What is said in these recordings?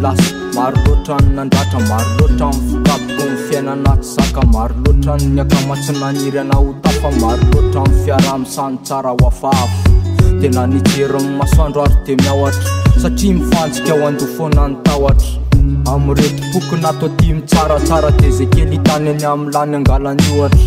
las. Maro loatra ny nandratra, maro loatra ny fikapoko ny fiainana tsy zaka. Maro loatra ny akamatsy ana ho tafa. Maro loatra ny fiara misany tsara ho afafo. Tena nijery ny masoandro ary de miaoatra, satria mifantsika ao andofona ny tahotra. Amreto boky natao timy tsaratsara, de zay kely tany any amin'ny lany angalany ohatra.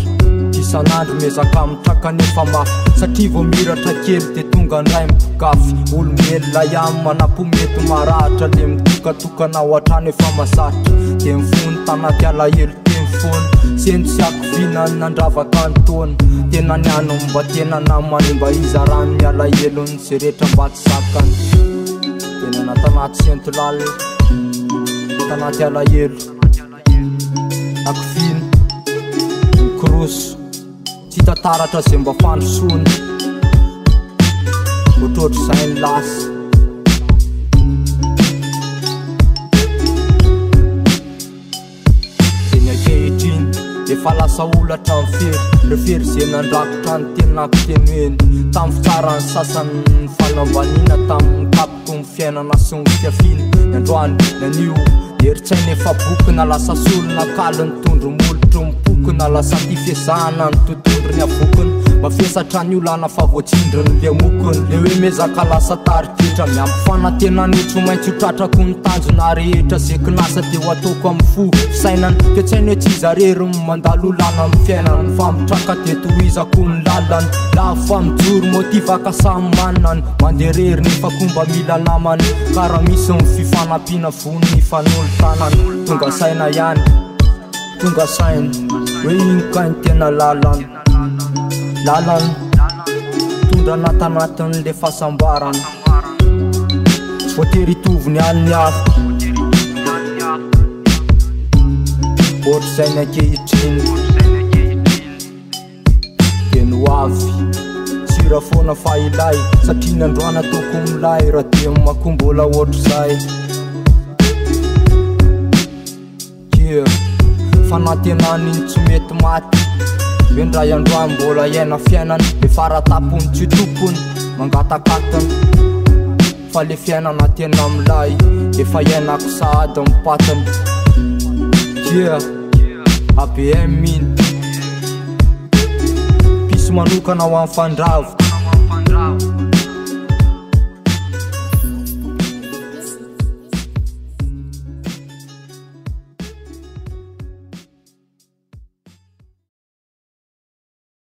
Isan'andro miezaka mitraka nefa mafy, satria vao miratra kely de tonga ndray mipokafy. Olombelona ihany manapomety marahatra, le mitokatokana ao atrano efa masatra. De mifony tanaty alahelo te mifony, sendo sy akovina nandravaka ny taona. Tena niano mba tena namany mba izarany mialahelony zay rehetra mba tsy zakany. Tena natanaty sentolala tanaty alahelo akovina mikoroso, tsy tataratra zay mba fandrosony. Ohatrohatry zay ny lasa. Teny ankehitriny efa lasa olatra mifery, refery zay nandrakotra ny tenako teny eny. Tamy fitsarany sasany ny fanambanina, tamy mikapoko ny fiainana sy ny fiafina. Androany nanio eritsaina efa boky, na lasa solona kaly ny tondro molotro mipoky, na lasa ty fiasana ny totondro ny avokiny. Mafesatra ny olana fa voatsindriny le mokiny, le hoe mezaka lasa tariketra. Miampy tena nitro maintsy ho tratrako ny tanjona rehetra. Zay kinasa de ho ataoko amin'ny fo fisainany, ke tsy hainy hoe tsy zarery mandalo olana amin'ny fiainany. Fa mitraka de tohizako ny lalany, la fa mijoro motivaka samy manany. Mandeha rery nefa komba mila namany, kara misy ny fifanampiana voniny fanolo tanany. Tonga saina ihany, tonga saina hoe iny kainy tena lalany. Lalany tondra anatanatiny le fahasambarany, tsy voatery hitovy ny any hafa. Ohatra zay ny ankehitriny de no avy sira foana fa ilay, satria ny androana ataoko milay raha de makombola ohatra zay. Fanantenany iny tsy mety maty, vendray androany mbola iaina fiainany. Le faratapony tsy tokony mangatakatany, fa le fiainana tena milay efa iainako sahady mipatany. ABM iny pisy manokana ho amin'ny fandravo.